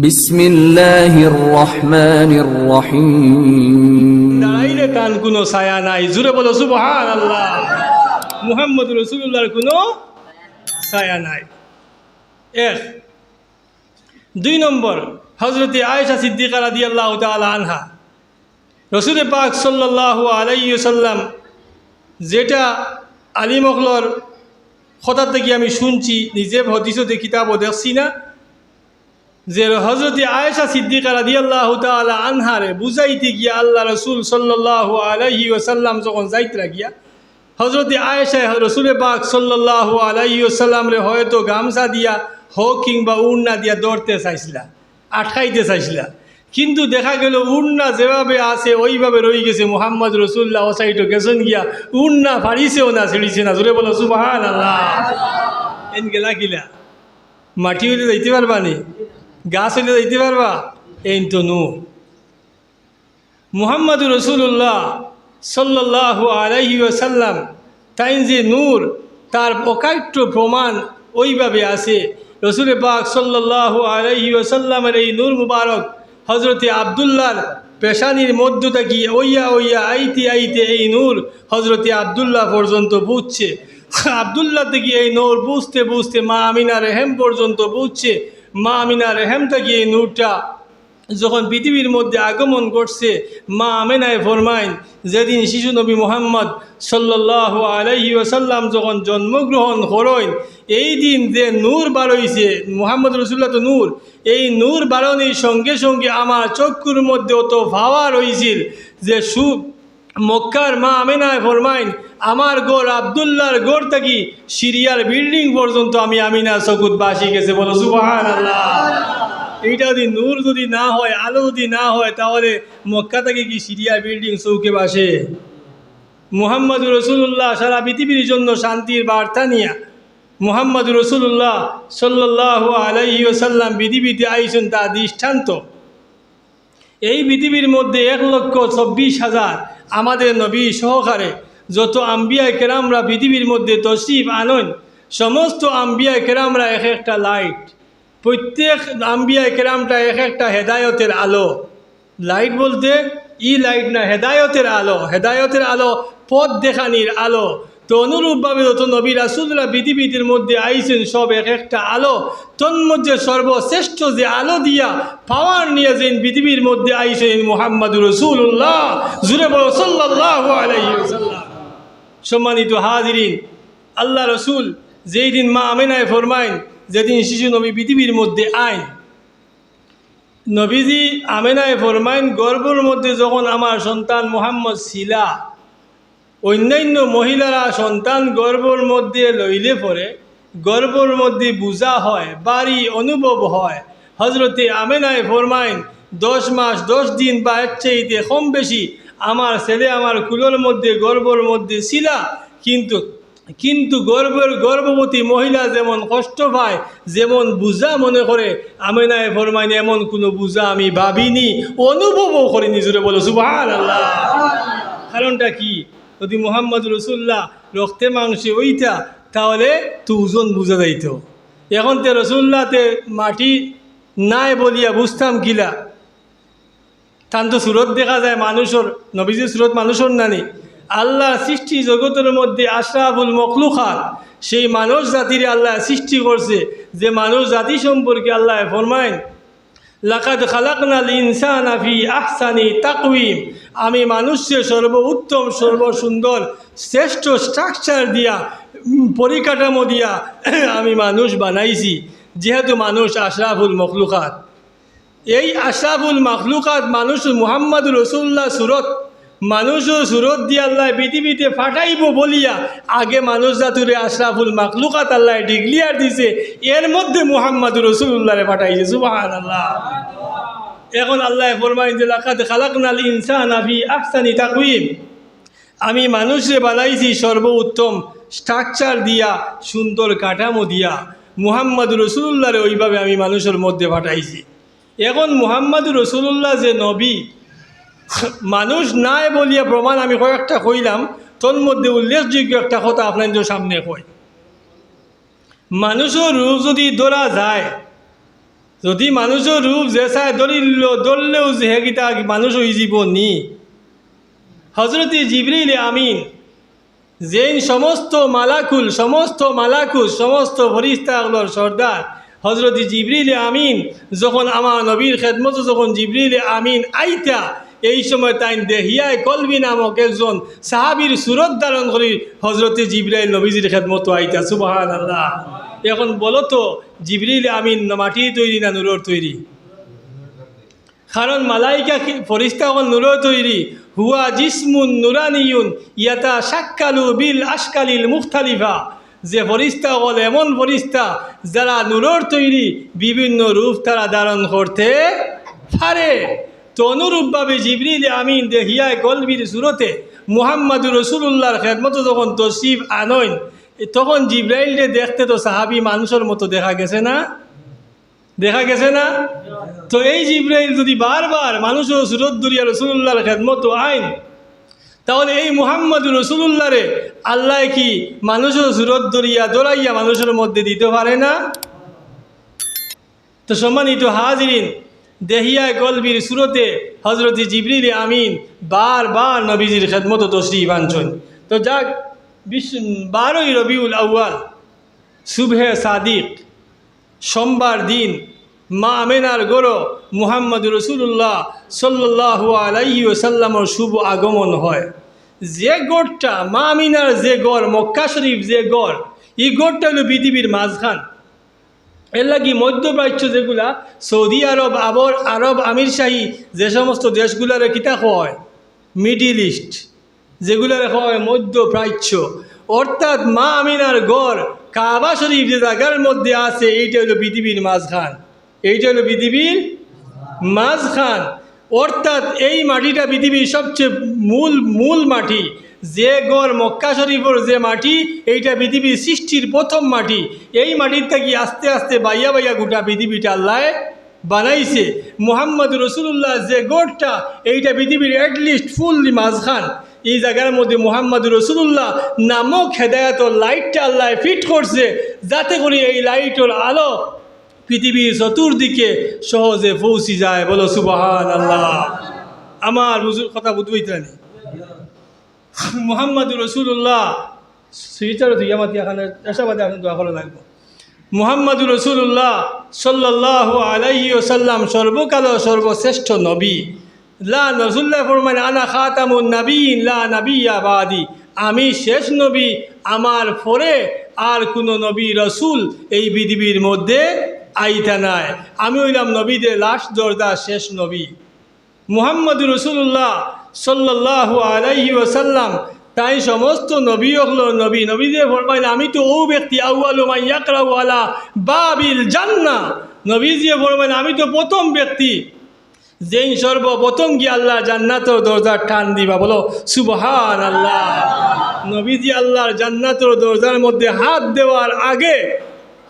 বিসমিল্লাহির রহমানির রহিম। দাঁড়াইলে তান কোনো ছায়া নাই, জুড়ে বলো সুবহানাল্লাহ। মুহাম্মদ রাসূলুল্লাহর কোনো ছায়া নাই। এক। দুই নম্বর, হযরতে আয়েশা সিদ্দিকা রাদিয়াল্লাহু তাআলা আনহা, রাসূল পাক সাল্লাল্লাহু আলাইহি ওয়াসাল্লাম যেটা আলিমখলর কথা থেকে আমি শুনছি, নিজে হাদিসে কিতাবও দেখছি না, যে হযরতে আয়েশা সিদ্দিকা রাদিয়াল্লাহু তাআলা আনহারে বুঝাইতে গিয়া আল্লাহ রাসূল সাল্লাল্লাহু আলাইহি ওয়াসাল্লাম যখন যাইতে গিয়া, হযরতে আয়েশা রাসূল পাক সাল্লাল্লাহু আলাইহি ওয়াসাল্লামরে হয়তো গামছা দিয়া হোক কিংবা উড়না দিয়া ধরতে চাইছিলা, আটকাইতে চাইছিলা, কিন্তু দেখা গেল উড়না যেভাবে আছে ওইভাবে রয়ে গেছে। মুহাম্মদ রাসূলুল্লাহ ওসাইটো গেছেন গিয়া উড়না ফাড়িছেও না, ছিঁড়িছে না। জোরে বলো সুবহানাল্লাহ। এন গেলা কিলা মাটি হইলে যাইতে পারবা নি? গাছ হইলে যাইতে পারবা? এইন তো নূর। মুহাম্মদ রাসূলুল্লাহ সাল্লাল্লাহু আলাইহি ওয়াসাল্লাম তাই যে নূর, তার অকাট্য প্রমাণ ওইভাবে আছে। রাসূল পাক সাল্লাল্লাহু আলাইহি ওয়াসাল্লামের এই নূর মুবারক হযরতে আব্দুল্লাহর পেশানির মধ্য থেকে ওইয়া ওইয়া আইতে আইতে এই নূর হযরতে আব্দুল্লাহ পর্যন্ত পৌঁছছে। আব্দুল্লাহ থেকে এই নূর বুঝতে বুঝতে মা আমিনা রেহেম পর্যন্ত পৌঁছছে। মা আমিনা রেহেম থেকে এই নূরটা যখন পৃথিবীর মধ্যে আগমন করছে, মা আমিনায় ফরমাইন, যেদিন শিশু নবী মুহাম্মদ সাল্লাল্লাহু আলাইহি ওয়াসাল্লাম যখন জন্মগ্রহণ করেন, এই দিন যে নূর বাড়ইছে, মুহাম্মদ রাসূলুল্লাহ তো নূর, এই নূর বাড়ানোর সঙ্গে সঙ্গে আমার চক্ষুর মধ্যে অত ভাওয়া রয়েছিল যে মক্কার মা আমিনায় ফরমাইন, আমার গড় আব্দুল্লাহর গড় থেকে সিরিয়ার বিল্ডিং পর্যন্ত আমি আমিনা চকুত বাসি গেছে। বলো সুবহানাল্লাহ। এইটা যদি নূর যদি না হয়, আলো যদি না হয়, তাহলে মক্কা থেকে কি সিরিয়া বিল্ডিং চৌকে বাসে? মুহাম্মদ রাসূলুল্লাহ সারা পৃথিবীর জন্য শান্তির বার্তা নিয়া মুহাম্মদ রাসূলুল্লাহ সাল্লাল্লাহু আলাইহি ওয়াসাল্লাম পৃথিবীতে আইসেন, তা দৃষ্টান্ত। এই পৃথিবীর মধ্যে 1,26,000 আমাদের নবী সহকারে যত আম্বিয়া কেরামরা পৃথিবীর মধ্যে তশরিফ আনেন, সমস্ত আম্বিয়া কেরামরা এক একটা লাইট। প্রত্যেক আম্বিয়া কেরামটা এক একটা হেদায়তের আলো। লাইট বলতে লাইট না, হেদায়তের আলো। হেদায়তের আলো, পথ দেখানির আলো। তো অনুরূপভাবে যত নবী রাসূলরা পৃথিবীর মধ্যে আইছেন, সব এক একটা আলো। তন্মধ্যে সর্বশ্রেষ্ঠ যে আলো দিয়া পাওয়ার নিয়ে যেন পৃথিবীর মধ্যে আইছেন মুহাম্মদুর রাসূলুল্লাহ, জুরে বলো সাল্লাল্লাহু আলাইহি ওয়াসাল্লাম। সম্মানিত হাজিরিন, আল্লাহ রসুল যেই দিন মা আমিনায় ফরমাইন, যেদিন শিশু নবী পৃথিবীর মধ্যে আইন, নবীজি আমিনায় ফরমাইন, গর্ভের মধ্যে যখন আমার সন্তান মুহাম্মদ ছিলা, অন্যান্য মহিলারা সন্তান গর্ভের মধ্যে লইলে পরে গর্ভের মধ্যে বুঝা হয়, বাড়ি অনুভব হয়। হজরতে আমিনায় ফরমাইন, 10 মাস 10 দিন বা এর চাইতে কম বেশি আমার ছেলে আমার কুলের মধ্যে গর্ভের মধ্যে ছিলা, কিন্তু গর্ভবতী মহিলা যেমন কষ্ট পায়, যেমন বুঝা মনে করে, আমিনায় ফরমাইন এমন কোনো বুঝা আমি ভাবিনি, অনুভবও করিনি। জুড়ে বলো সুবহানাল্লাহ। কারণটা কি? যদি মুহাম্মদ রাসূলুল্লাহ রক্তে মাংসে ওইটা, তাহলে তো ওজন বুঝা যাইত। এখন তে রাসূলুল্লাহতে মাটি নাই বলিয়া বুঝতাম কিলা? তান তো সুরত দেখা যায় মানুষের, নবীজির সুরত মানুষের নানি। আল্লাহর সৃষ্টি জগতের মধ্যে আশরাফুল মখলুকাত, সেই মানুষ জাতির আল্লাহ সৃষ্টি করছে। যে মানুষ জাতি সম্পর্কে আল্লাহ ফরমাইন, লাকাদ খালাকনাল ইনসানা ফি আহসানি তাকওয়িম, আমি মানুষকে সর্বোত্তম সর্বসুন্দর শ্রেষ্ঠ স্ট্রাকচার দিয়া, পরিকাঠামো দিয়া আমি মানুষ বানাইছি। যেহেতু মানুষ আশরাফুল মখলুকাত, এই আশরাফুল মখলুকাত মানুষ মুহাম্মদ রাসূলুল্লাহ সুরত, মানুষও সুরত দিয়ে আল্লাহ পৃথিবীতে ফাটাইব বলিয়া আগে মানুষ জাতুরে আশরাফুল মখলুকাত আল্লাহ ডিক্লিয়ার দিছে, এর মধ্যে মুহাম্মদ রাসূলুল্লাহরে ফাটাইছে। সুবহানাল্লাহ। এখন আল্লাহ ফরমাইন যে লাকাদ খালাকনাল ইনসানা ফি আহসানি তাকওয়িম, আমি মানুষরে বানাইছি সর্বোত্তম স্ট্রাকচার দিয়া, সুন্দর কাঠামো দিয়া। মুহাম্মদ রাসূলুল্লাহরে ওইভাবে আমি মানুষের মধ্যে পাঠাইছি। এখন মুহাম্মদ রাসূলুল্লাহ যে নবী, মানুষ নাই বলিয়া প্রমাণ আমি কয়েকটা কইলাম, তোর মধ্যে উল্লেখযোগ্য একটা কথা আপনাদের সামনে কই। মানুষের রূপ যদি ধরা যায়, যদি মানুষের রূপ জেসায় ধরলেও যে হেগিতা মানুষ হয়ে যাব নি। হজরত জিবরিল আমিন যেই সমস্ত মালাকুল সমস্ত ফরিস্তাগুলোর সর্দার হজরত জিবরিল আমিন যখন আমার নবীর খেদমত যখন জিবরিল আমিন আইতা এই সময় তাই দেহিয়ায় কলবি নামক একজন সাহাবীর সুরত ধারণ করি হজরত জিবরাইল নবীজির খেদমত আইতা। সুবহানাল্লাহ। এখন বলো তো জিবরিল আমিন মাটির তৈরি না নূরের তৈরি? কারণ মালাইকা ফরিস্তা হল নূরের তৈরি। হুয়া জিসমুন নুরানিয়ুন ইয়াতা শাক্কালু বিল আশকালিল মুখতালিফা। যে ফরিস্তা হল এমন ফরিস্তা যারা নূরের তৈরি, বিভিন্ন রূপ তারা ধারণ করতে পারে। তো অনুরূপভাবে জিবরিল আমিন দেহিয়ায় কলবির সুরতে মুহাম্মাদুর রাসূলুল্লাহর খেদমত যখন তশরিফ আনয়ন, তখন জিবরাইলকে দেখতে তো সাহাবী মানুষের মতো দেখা গেছে না? তো এই জিবরাইল যদি বারবার মানুষের সুরত দরিয়া রাসূলুল্লাহর খেদমত আইন, তাহলে এই মুহাম্মাদুর রাসূলুল্লাহরে আল্লাহ কি মানুষের সুরত দরাইয়া মানুষের মধ্যে দিতে পারে না? তো সম্মানিত হাজিরিন, দেহিয়ায় কলবির সুরতে হজরত জিবরিল আমিন বারবার নবীজির খেদমত তশরিফ আনছেন। তো যাক, 12ই রবিউল আউয়াল সুবহে সাদিক সোমবার দিন মা আমেনার গড় মুহাম্মদুর রাসূলুল্লাহ সাল্লাল্লাহু আলাইহি ওয়াসাল্লামের শুভ আগমন হয়। যে গড়টা মা আমিনার যে গড়, মক্কা শরীফ যে গড়, এই গড়টা হলো পৃথিবীর মাঝখান। এর লাগি মধ্যপ্রাচ্য যেগুলা সৌদি আরব, আরব আমিরশাহী যে সমস্ত দেশগুলার কিতা হয় মিডিল ইস্ট, যেগুলার হয় মধ্যপ্রাচ্য, অর্থাৎ মা আমিনার গড় কাবা শরীফ যে জায়গার মধ্যে আছে এইটা হলো পৃথিবীর মাঝখান। অর্থাৎ এই মাটিটা পৃথিবীর সবচেয়ে মূল মাটি। যে গড় মক্কা শরীফের যে মাটি, এইটা পৃথিবীর সৃষ্টির প্রথম মাটি। এই মাটির থেকে আস্তে আস্তে বাইয়া গোটা পৃথিবীটা আল্লাহ বানাইছে। মুহাম্মদুর রাসূলুল্লাহ যে গড়টা, এইটা পৃথিবীর অ্যাটলিস্ট ফুললি মাঝখান। এই জায়গার মধ্যে মুহাম্মদুর রাসূলুল্লাহ নামক হেদায়েতর লাইটটা আল্লাহ ফিট করছে, যাতে করে এই লাইটের আলো পৃথিবীর চতুর্দিকে সহজে পৌঁছে যায়। বলো সুবহানাল্লাহ। আমার কথা বুঝবইতে নেই। মুহাম্মদুর রাসূলুল্লাহ মুহাম্মদুর রাসূলুল্লাহ সাল্লাল্লাহু আলাইহি ওয়াসাল্লাম সর্বকাল সর্বশ্রেষ্ঠ নবী। লা রাসূলুল্লাহ ফরমান আনা খাতামুন নবিয়্যিন লা নাবিয়্যা বাদি। আমি শেষ নবী, আমার পরে আর কোনো নবী রসুল এই পৃথিবীর মধ্যে আইতা নাই। আমি হইলাম নবীদের লাস্ট দরজা, শেষ নবী। মুহাম্মদুর রাসূলুল্লাহ সাল্লাল্লাহু আলাইহি ওয়াসাল্লাম তাই সমস্ত নবী হলো নবীদের ফরমাইল আমি তো ও ব্যক্তি আউয়ালু মান ইয়াকরাউ আলা বাবিল জান্নাহ। নবীজিয়ে ফরমাইল আমি তো প্রথম ব্যক্তি যেই সর্বপ্রথম কি আল্লাহ জান্নাতের দরজার টান দিবা। বলো সুবহানাল্লাহ। নবীজি আল্লাহর জান্নাতের দরজার মধ্যে হাত দেওয়ার আগে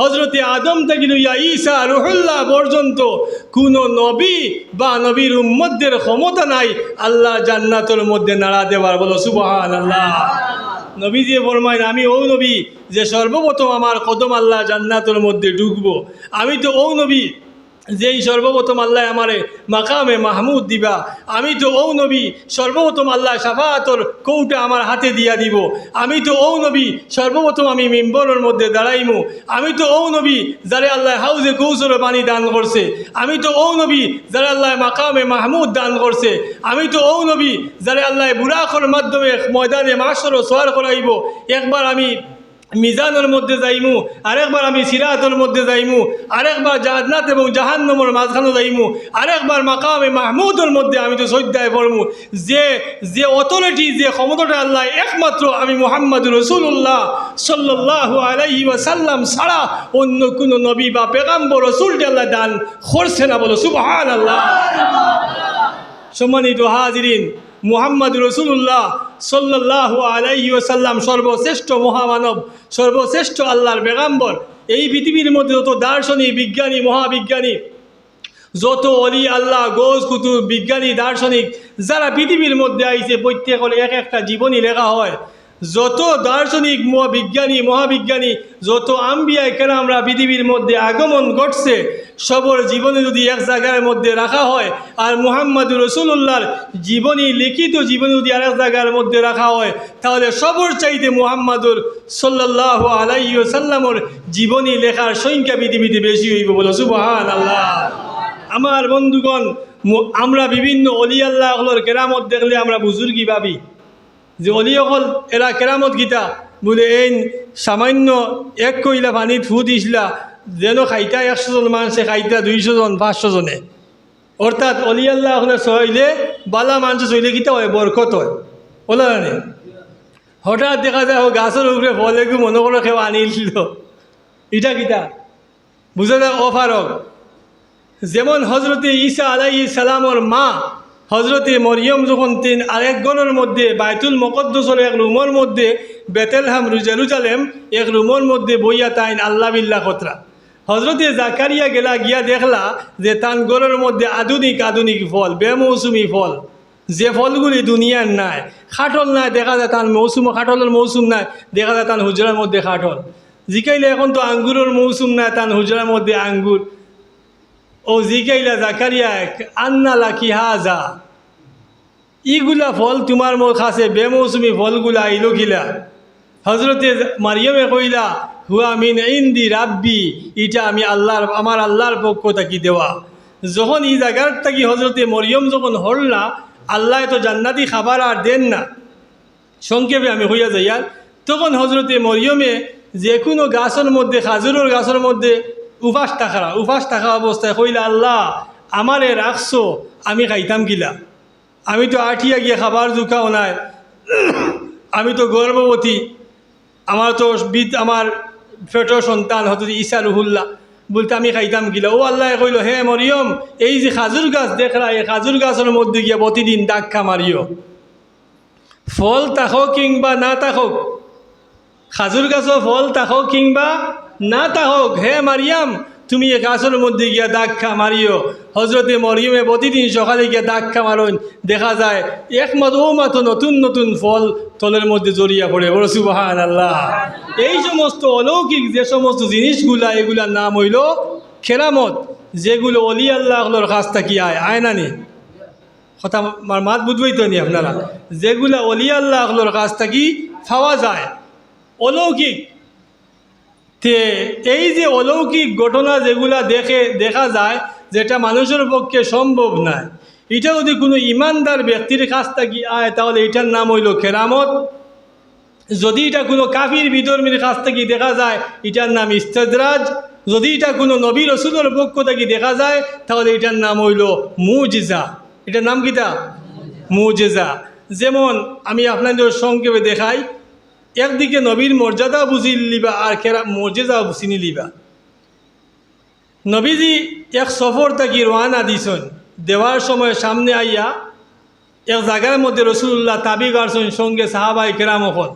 হজরতে আদম থেকে লইয়া ঈসা রুহুল্লাহ পর্যন্ত কোনো নবী বা নবীর উম্মতদের ক্ষমতা নাই আল্লাহ জান্নাতের মধ্যে নাড়া দেওয়ার। বলো সুবহানাল্লাহ। নবীজি ফরমাইন আমি ও নবী যে সর্বপ্রথম আমার কদম আল্লাহ জান্নাতের মধ্যে ঢুকবো। আমি তো ও নবী যেই সর্বপ্রথম আল্লাহ আমারে মাকামে মাহমুদ দিবা। আমি তো ও নবী সর্বপ্রথম আল্লাহ শাফাআতর কৌটা আমার হাতে দিয়া দিব। আমি তো ও নবী সর্বপ্রথম আমি মিম্বরের মধ্যে দাঁড়াইমু। আমি তো ও নবী যারে আল্লাহ হাউজে কৌসর পানি দান করছে। আমি তো ও নবী যারে আল্লাহ মাকামে মাহমুদ দান করছে। আমি তো ও নবী যারে আল্লাহ বুরাকর মাধ্যমে ময়দানে মাশর সোয়ার করাইব। একবার আমি মিজানের মধ্যে যাইমু, আরেকবার আমি সিরাতের মধ্যে যাইমু, আরেকবার জান্নাত এবং জাহান্নামের মাঝখানে যাইমু, আরেকবার মাকামে মাহমুদের মধ্যে আমি তো সজ্জায় পড়মু। যে অথরিটি, যে ক্ষমতাটা আল্লাহ একমাত্র আমি মুহাম্মদুর রাসূলুল্লাহ সাল্লাল্লাহু আলাইহি ওয়াসাল্লাম ছাড়া অন্য কোনো নবী বা পেগাম্বর রাসূলকে আল্লাহ দান করছে না। বলো সুবহানাল্লাহ। সম্মানিত হাজিরিন, মুহাম্মদুর রাসূলুল্লাহ সাল্লাল্লাহু আলাইহি ওয়াসাল্লাম সর্বশ্রেষ্ঠ মহামানব, সর্বশ্রেষ্ঠ আল্লাহর পেগাম্বর। এই পৃথিবীর মধ্যে যত দার্শনিক, বিজ্ঞানী, মহাবিজ্ঞানী, যত অলি আল্লাহ, গোজ কুতুব, বিজ্ঞানী, দার্শনিক যারা পৃথিবীর মধ্যে আইছে, প্রত্যেকের এক একটা জীবনী লেখা হয়। যত দার্শনিক মহাবিজ্ঞানী যত আম্বিয়া কেরামরা পৃথিবীর মধ্যে আগমন ঘটছে, সবর জীবনী যদি এক জায়গার মধ্যে রাখা হয় আর মুহাম্মদুর রাসূলুল্লাহর জীবনী, লিখিত জীবনী যদি আরেক জায়গার মধ্যে রাখা হয়, তাহলে সবর চাইতে মুহাম্মদুর সাল্লাল্লাহু আলাইহি ওয়াসাল্লামের জীবনী লেখার সংখ্যা পৃথিবীতে বেশি হইব। বলো সুবহানাল্লাহ। আমার বন্ধুগণ, আমরা বিভিন্ন অলি আল্লাহর কেরামত দেখলে আমরা বুজুর্গি ভাবি যে অলি অকল এরা কেরামত গীতা বলে এই সামান্য এক কইলা পানিত ফু দিছিলা যেন খাইতা 100 জন মানুষে খাইতা 200 জন 500 জনে, অর্থাৎ অলি আল্লাহ সহাইলে বালা মানুষ চইলে গীতা হয়, বরকত হয়। বলা জানে হঠাৎ দেখা যায় ও গাছের উপরে ফল একটু মনে করে কেউ আনিল, এটা গীতা বুঝা যায় অফারক। যেমন হজরতে ঈসা আলাইহিস সালামর মা হজরতে মরিয়ম যখন আরেক গণের মধ্যে বাইতুল মুকদ্দাসের এক রুমের মধ্যে বেতেলহাম জেরুজালেম এক রুমের মধ্যে বইয়া তাইন আল্লাহ বিল্লাহ কতরা, হজরতে জাকারিয়া গেলা গিয়া দেখলা যে তান গড়ের মধ্যে আধুনিক ফল, বেমৌসুমি ফল, যে ফলগুলি দুনিয়ার নাই, খাটল নাই দেখা যায় তান খাটলের মৌসুম নাই, দেখা যায় তান হুজরার মধ্যে খাটল। জিকাইলে এখন তো আঙ্গুরের মৌসুম নাই, তান হুজরার মধ্যে আঙ্গুর। ও জিকাইলা জাকারিয়া আন্না লাকি হাজা, ইগুলা ফল তোমার মোর কাছে বেমৌসুমি ফলগুলা আইলো কিলা? হজরতে মারিয়মে কইলা হুয়া মিন ইন্দি রাব্বি, এটা আমার আল্লাহর পক্ষ থাকি দেওয়া। যখন এই জায়গার থাকি হজরতে মরিয়ম যখন হরলা, আল্লাহ তো জান্নাতি খাবার আর দেন না, সংক্ষেপে আমি হইয়া যাইয়ার, তখন হজরতে মরিয়মে যে কোনো গাছের মধ্যে, খাজুরের গাছের মধ্যে উপাস থাকা অবস্থায় কইলা আল্লাহ আমারে রাখছো, আমি খাইতাম কিলা? আমি তো আঠিয়া গিয়ে খাবার জুকাও নাই, আমি তো গর্ভবতী, আমার তো আমার পেটের সন্তান হজরত ঈসা রুহুল্লাহ, বলতে আমি খাইতাম কিলা? ও আল্লাহ কইল হে মরিয়ম, এই যে খাজুর গাছ দেখলা, এই খাজুর গাছের মধ্যে গিয়া প্রতিদিন দাক্ষা মারিও, ফল থাকুক কিংবা না থাকুক, খাজুর গাছও ফল থাকুক কিংবা না থাকুক, হে মারিয়াম তুমি এ গাছের মধ্যে গিয়া দাক্ষা মারিও। হজরতে মরিয়মে প্রতিদিন সকালে গিয়া দাক্ষা মারন, দেখা যায় মাত্র নতুন ফল তলের মধ্যে জড়িয়া পড়ে। বড় সুবহানাল্লাহ। এই সমস্ত অলৌকিক যে সমস্ত জিনিসগুলা, এগুলার নাম হইল কেরামত, যেগুলো অলি আল্লাহর কাছ থেকে আয় না নি কথা মাত বুঝবই তো নি আপনারা, যেগুলা অলি আল্লাহর কাছ থেকে পাওয়া যায় অলৌকিক। তে এই যে অলৌকিক ঘটনা যেগুলা দেখা যায়, যেটা মানুষের পক্ষে সম্ভব নয়, এটা যদি কোনো ইমানদার ব্যক্তির কাছ থেকে আয় তাহলে এটার নাম হইল কেরামত। যদি এটা কোনো কাফির বিধর্মীর কাছ থেকে দেখা যায়, এটার নাম ইস্তেদরাজ। যদি এটা কোনো নবী রসুলের পক্ষ থেকে দেখা যায়, তাহলে এটার নাম হইল মুজিজা। এটার নাম কিটা? মুজিজা। যেমন আমি আপনাদের সংক্ষেপে দেখাই, একদিকে নবীর মর্যাদা বুঝি লিবা আর মর্যাদা চিনি লিবা। নবীজি এক সফর থাকি রওনা দিছেন, দেওয়ার সময় সামনে আইয়া এক জায়গার মধ্যে রসুল্লাহ তাবি গাড়ছেন সঙ্গে সাহাবাই কেরাম হল।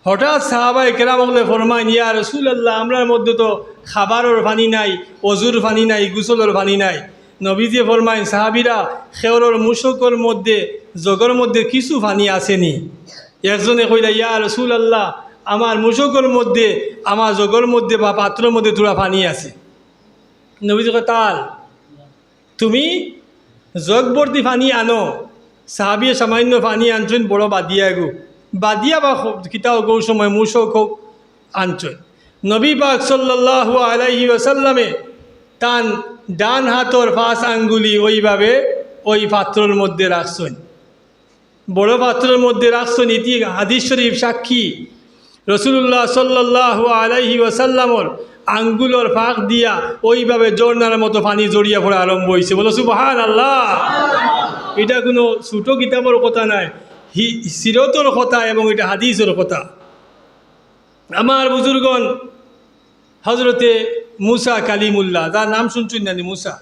হঠাৎ সাহাবাই কেরাম হলে ফরমাইন ইয়া রসুল্লাহ, আমরার মধ্যে তো খাবারের পানি নাই, অজুর পানি নাই, গুসলের পানি নাই। নবীজি ফরমাইন সাহাবিরা খেওরের মুশকর মধ্যে জগর মধ্যে কিছু পানি আসেনি। একজনে কইলা ইয়া রাসূলুল্লাহ, আমার মুশকের মধ্যে, আমার জগর মধ্যে বা পাত্রের মধ্যে তোরা পানি আছে। নবীজি কয় তাল তুমি জগবর্তী পানি আনো। সাহাবিয়ে সামান্য পানি আনছেন, বড় বাদিয়া বা কিতাও গৌ সময় মুশক হোক আনছেন। নবী পাক সাল্লাল্লাহু আলাইহি ওয়াসাল্লামে তান ডান হাতর 5 আঙ্গুলি ওইভাবে ওই পাত্রের মধ্যে রাখছেন, বড় পাত্রের মধ্যে রাখছেন। ইতি হাদিস শরীফ সাক্ষী, রসুল্লাহ সাল্লাল্লাহু আলাইহি ওয়াসাল্লামর আঙ্গুলের ফাঁক দিয়া ওইভাবে ঝর্ণার মতো পানি জড়িয়া পড়া আরম্ভ হয়েছে। বলো সুবহানাল্লাহ। এটা কোনো ছোটো কিতাবের কথা নাই, সিরতর কথা এবং এটা হাদিসের কথা। আমার বুজুর্গন হজরতে মুসা কালিমুল্লাহ, যার নাম শুনছেন না মুসা,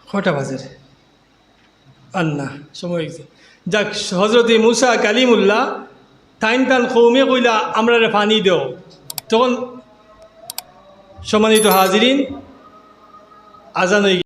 কটা বাজে আন্না সময় হয়েছে, যাক হজরতে মুসা কালিমুল্লাহ তাইন কৌমে কইলা আমরা পানি দেও। তখন সম্মানিত হাজিরিন আজান হয়ে